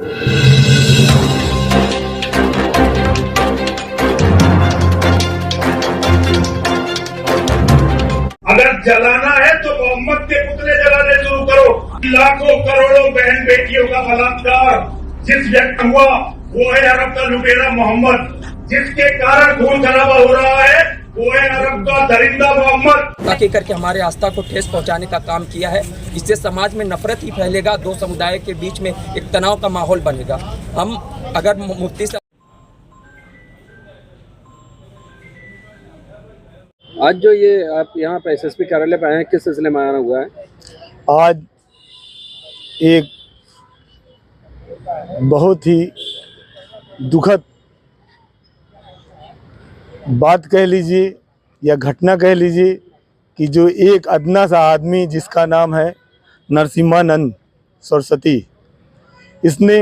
अगर जलाना है तो मोहम्मद के पुतले जलाने शुरू करो। लाखों करोड़ों बहन बेटियों का बलात्कार जिस व्यक्ति हुआ वो है अरब का लुटेरा मोहम्मद, जिसके कारण खून खराबा हो रहा है वो है अरब का दरिंदा मोहम्मद। ताकि करके हमारे आस्था को ठेस पहुंचाने का काम किया है। इससे समाज में नफरत ही फैलेगा, दो समुदाय के बीच में एक तनाव का माहौल बनेगा। हम अगर मुफ्ती से आज जो ये आप यहाँ पे एसएसपी कार्यालय पे आए हैं, किस सिलसिले में आना हुआ है? आज एक बहुत ही दुखद बात कह लीजिए या घटना कह लीजिए कि जो एक अदना सा आदमी जिसका नाम है नरसिम्हानंद सरस्वती, इसने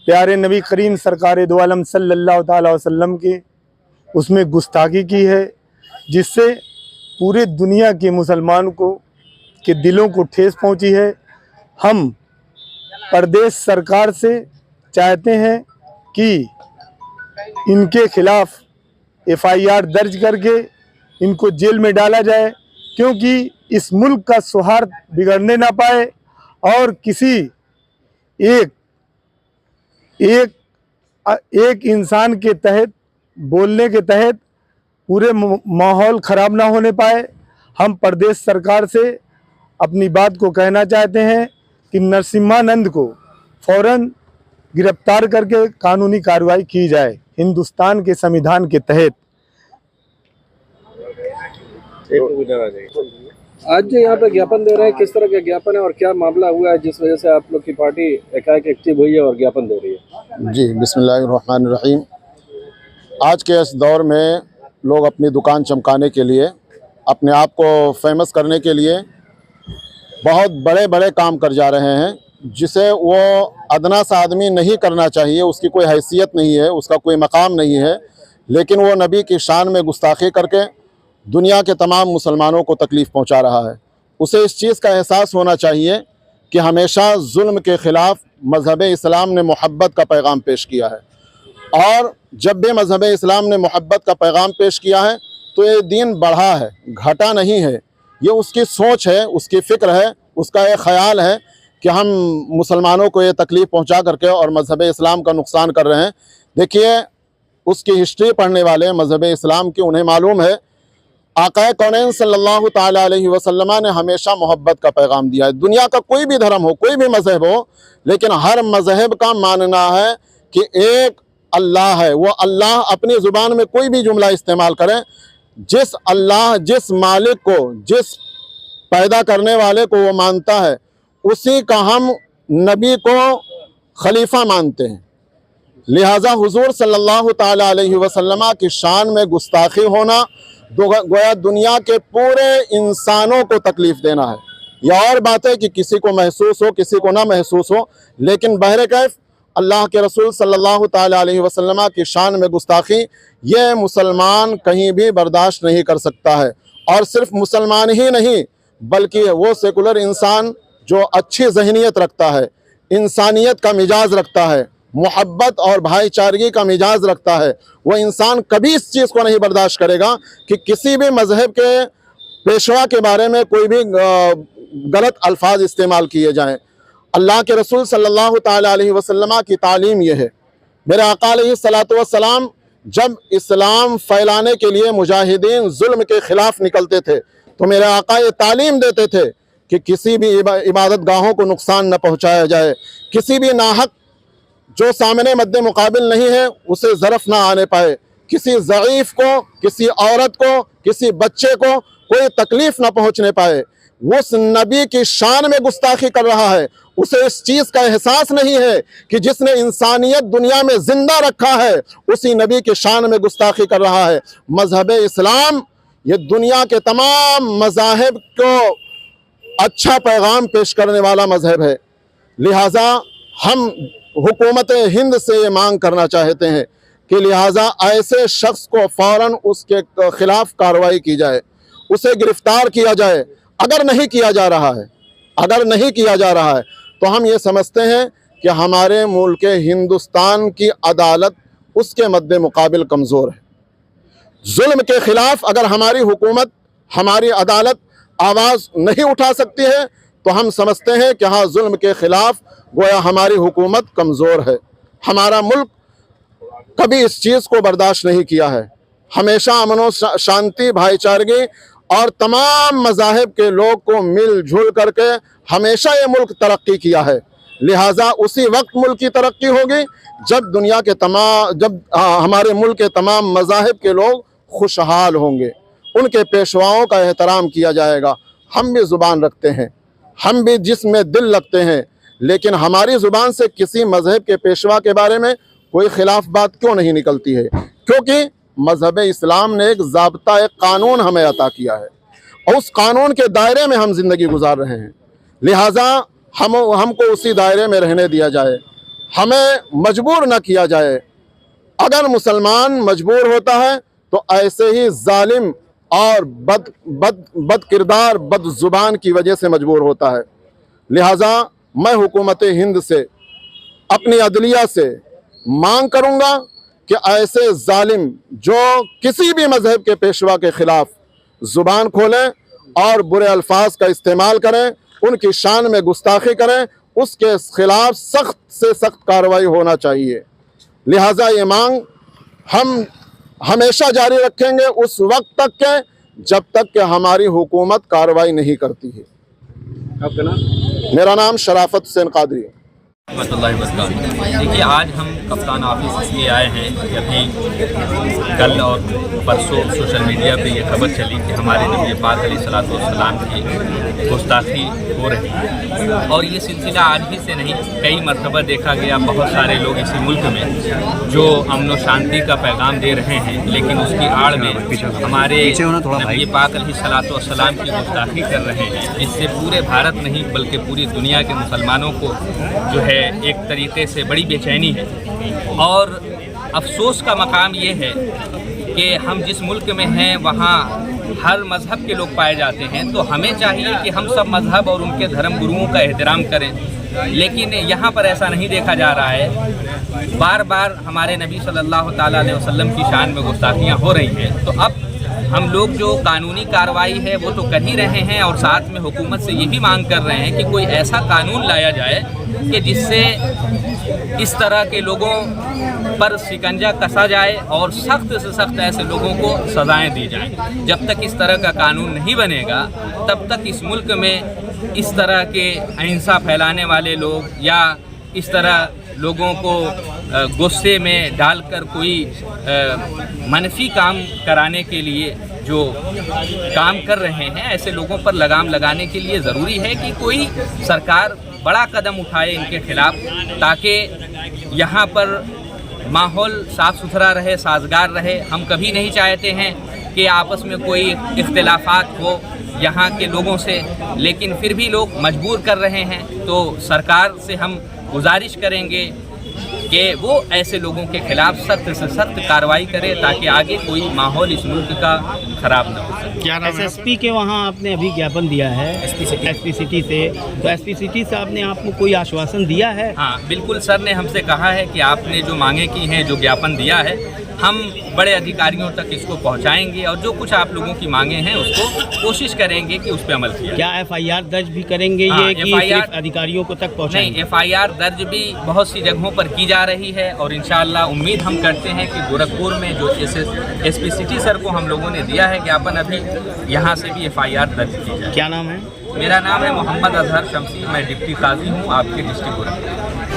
प्यारे नबी करीम सरकार दो आलम सल्लल्लाहु अलैहि वसल्लम के उसमें गुस्ताखी की है, जिससे पूरे दुनिया के मुसलमान के दिलों को ठेस पहुंची है। हम प्रदेश सरकार से चाहते हैं कि इनके खिलाफ एफआईआर दर्ज करके इनको जेल में डाला जाए, क्योंकि इस मुल्क का सौहार्द बिगड़ने ना पाए और किसी एक इंसान के तहत बोलने के तहत पूरे माहौल ख़राब ना होने पाए। हम प्रदेश सरकार से अपनी बात को कहना चाहते हैं कि नरसिम्हानंद को फ़ौरन गिरफ्तार करके कानूनी कार्रवाई की जाए हिंदुस्तान के संविधान के तहत। आज जो यहाँ पे ज्ञापन दे रहे हैं, किस तरह का ज्ञापन है और क्या मामला हुआ है जिस वजह से आप लोग की पार्टी एकाएक एक्टिव हुई है और ज्ञापन दे रही है? जी, बिस्मिल्लाहिर्रहमानिर्रहीम। आज के इस दौर में लोग अपनी दुकान चमकाने के लिए, अपने आप को फेमस करने के लिए बहुत बड़े बड़े काम कर जा रहे हैं, जिसे वो अदना सा आदमी नहीं करना चाहिए। उसकी कोई हैसियत नहीं है, उसका कोई मकाम नहीं है, लेकिन वो नबी की शान में गुस्ताखी करके दुनिया के तमाम मुसलमानों को तकलीफ़ पहुंचा रहा है। उसे इस चीज़ का एहसास होना चाहिए कि हमेशा जुल्म के ख़िलाफ़ मज़हब इस्लाम ने मोहब्बत का पैगाम पेश किया है, और जब भी मज़हब इस्लाम ने मोहब्बत का पैगाम पेश किया है तो ये दीन बढ़ा है, घटा नहीं है। ये उसकी सोच है, उसकी फ़िक्र है, उसका एक ख़याल है कि हम मुसलमानों को ये तकलीफ़ पहुंचा करके और मज़हब इस्लाम का नुकसान कर रहे हैं। देखिए, उसकी हिस्ट्री पढ़ने वाले मज़हब इस्लाम की उन्हें मालूम है आक़ा कौनैन सल्लल्लाहु ताला अलैहि वसल्लम ने हमेशा मोहब्बत का पैगाम दिया है। दुनिया का कोई भी धर्म हो, कोई भी मज़हब हो, लेकिन हर मज़हब का मानना है कि एक अल्लाह है। वो अल्लाह अपनी ज़ुबान में कोई भी जुमला इस्तेमाल करें, जिस अल्लाह, जिस मालिक को, जिस पैदा करने वाले को वो मानता है, उसी का हम नबी को खलीफा मानते हैं। लिहाजा हुजूर सल्लल्लाहु ताला अलैहि वसल्लम की शान में गुस्ताखी होना गोया दुनिया के पूरे इंसानों को तकलीफ़ देना है। यह और बात है कि किसी को महसूस हो, किसी को ना महसूस हो, लेकिन बहरे कैफ अल्लाह के रसूल सल्लल्लाहु ताला अलैहि वसल्लम की शान में गुस्ताखी ये मुसलमान कहीं भी बर्दाश्त नहीं कर सकता है। और सिर्फ मुसलमान ही नहीं, बल्कि वो सेकुलर इंसान जो अच्छी जहनीत रखता है, इंसानियत का मिजाज रखता है, मोहब्बत और भाईचारगी का मिजाज रखता है, वो इंसान कभी इस चीज़ को नहीं बर्दाश्त करेगा कि किसी भी मज़हब के पेशवा के बारे में कोई भी गलत अल्फाज इस्तेमाल किए जाएं। अल्लाह के रसूल सल्लल्लाहु ताला अलैहि वसल्लम की तालीम यह है। मेरे आका अलैहिस्सलातु वस्सलाम जब इस्लाम फैलाने के लिए मुजाहिदीन जुल्म के ख़िलाफ़ निकलते थे तो मेरे आका ये तालीम देते थे कि किसी भी इबादत गाहों को नुकसान न पहुँचाया जाए, किसी भी नाहक जो सामने मद्दे मुकाबिल नहीं है उसे ज़रफ़ ना आने पाए, किसी ज़ईफ़ को, किसी औरत को, किसी बच्चे को कोई तकलीफ़ ना पहुँचने पाए। उस नबी की शान में गुस्ताखी कर रहा है, उसे इस चीज़ का एहसास नहीं है कि जिसने इंसानियत दुनिया में ज़िंदा रखा है उसी नबी की शान में गुस्ताखी कर रहा है। मज़हब इस्लाम ये दुनिया के तमाम मज़ाहिब को अच्छा पैगाम पेश करने वाला मज़हब है। लिहाजा हम हुकूमत हिंद से ये मांग करना चाहते हैं कि लिहाजा ऐसे शख्स को फ़ौरन उसके ख़िलाफ़ कार्रवाई की जाए, उसे गिरफ़्तार किया जाए। अगर नहीं किया जा रहा है तो हम ये समझते हैं कि हमारे मुल्क हिंदुस्तान की अदालत उसके मद्दे मुकाबिल कमज़ोर है। जुल्म के ख़िलाफ़ अगर हमारी हुकूमत, हमारी अदालत आवाज़ नहीं उठा सकती है तो हम समझते हैं कि हाँ, जुल्म के ख़िलाफ़ गोया हमारी हुकूमत कमज़ोर है। हमारा मुल्क कभी इस चीज़ को बर्दाश्त नहीं किया है। हमेशा अमन व शांति, भाईचारगी और तमाम मज़ाहिब के लोग को मिलजुल करके हमेशा ये मुल्क तरक्की किया है। लिहाजा उसी वक्त मुल्क की तरक्की होगी जब हमारे मुल्क के तमाम मज़ाहिब के लोग खुशहाल होंगे, उनके पेशवाओं का एहतराम किया जाएगा। हम भी ज़ुबान रखते हैं, हम भी जिसमें दिल लगते हैं, लेकिन हमारी ज़ुबान से किसी मज़हब के पेशवा के बारे में कोई ख़िलाफ़ बात क्यों नहीं निकलती है? क्योंकि मज़हब इस्लाम ने एक ज़ाब्ता, एक कानून हमें अता किया है और उस कानून के दायरे में हम ज़िंदगी गुजार रहे हैं। लिहाजा हमको उसी दायरे में रहने दिया जाए, हमें मजबूर न किया जाए। अगर मुसलमान मजबूर होता है तो ऐसे ही जालिम और बद किरदार, बद ज़ुबान की वजह से मजबूर होता है। लिहाजा मैं हुकूमत हिंद से, अपनी अदलिया से मांग करूँगा कि ऐसे जालिम जो किसी भी मज़हब के पेशवा के ख़िलाफ़ ज़ुबान खोलें और बुरे अल्फाज का इस्तेमाल करें, उनकी शान में गुस्ताखी करें, उसके ख़िलाफ़ सख्त से सख्त कार्रवाई होना चाहिए। लिहाजा ये मांग हम हमेशा जारी रखेंगे उस वक्त तक के जब तक कि हमारी हुकूमत कार्रवाई नहीं करती है। आपका नाम? मेरा नाम शराफत हुसैन कादरी है। देखिए, आज हम कप्तान ऑफिस इसलिए आए हैं कि अभी कल और परसों सोशल मीडिया पे ये खबर चली कि हमारे नबी पाक अलैहिस्सलाम की गुस्ताखी हो रही है और ये सिलसिला आज ही से नहीं, कई मरतबा देखा गया। बहुत सारे लोग इसी मुल्क में जो अमन व शांति का पैगाम दे रहे हैं, लेकिन उसकी आड़ में हमारे नबी पाक अलैहिस्सलाम की गुस्ताखी कर रहे हैं। इससे पूरे भारत नहीं बल्कि पूरी दुनिया के मुसलमानों को जो है एक तरीके से बड़ी बेचैनी है। और अफसोस का मकाम ये है कि हम जिस मुल्क में हैं वहाँ हर मज़हब के लोग पाए जाते हैं, तो हमें चाहिए कि हम सब मज़हब और उनके धर्म गुरुओं का एहतराम करें, लेकिन यहाँ पर ऐसा नहीं देखा जा रहा है। बार बार हमारे नबी सल्लल्लाहु ताला अलैहि वसल्लम की शान में गुस्ताखियाँ हो रही हैं। तो अब हम लोग जो कानूनी कार्रवाई है वो तो कर ही रहे हैं और साथ में हुकूमत से ये भी मांग कर रहे हैं कि कोई ऐसा कानून लाया जाए कि जिससे इस तरह के लोगों पर शिकंजा कसा जाए और सख्त से सख्त ऐसे लोगों को सज़ाएं दी जाएं। जब तक इस तरह का कानून नहीं बनेगा तब तक इस मुल्क में इस तरह के अहिंसा फैलाने वाले लोग या इस तरह लोगों को गुस्से में डालकर कोई मनफी काम कराने के लिए जो काम कर रहे हैं, ऐसे लोगों पर लगाम लगाने के लिए ज़रूरी है कि कोई सरकार बड़ा कदम उठाए इनके खिलाफ़, ताकि यहाँ पर माहौल साफ़ सुथरा रहे, साजगार रहे। हम कभी नहीं चाहते हैं कि आपस में कोई इख्तिलाफ़ात हो यहाँ के लोगों से, लेकिन फिर भी लोग मजबूर कर रहे हैं। तो सरकार से हम गुजारिश करेंगे कि वो ऐसे लोगों के खिलाफ सख्त से सख्त कार्रवाई करे ताकि आगे कोई माहौल इस मुल्क का ख़राब न हो सके। क्या एसएसपी के वहाँ आपने अभी ज्ञापन दिया है एसपी सिटी से, तो एसपी सिटी से आपने आपको कोई आश्वासन दिया है? हाँ बिल्कुल, सर ने हमसे कहा है कि आपने जो मांगे की हैं, जो ज्ञापन दिया है, हम बड़े अधिकारियों तक इसको पहुंचाएंगे और जो कुछ आप लोगों की मांगे हैं उसको कोशिश करेंगे कि उस पर अमल किया। क्या एफआईआर दर्ज भी करेंगे ये कि सिर्फ अधिकारियों को तक पहुंचाएंगे? नहीं, एफआईआर दर्ज भी बहुत सी जगहों पर की जा रही है और इंशाअल्लाह उम्मीद हम करते हैं कि गोरखपुर में जो एसपी सिटी सर को हम लोगों ने दिया है ज्ञापन, अभी यहाँ से भी एफआईआर दर्ज की जाए। क्या नाम है? मेरा नाम है मोहम्मद अजहर शमसी, मैं डिप्टी काजी हूँ आपके डिस्ट्रिक्ट गोरखपुर।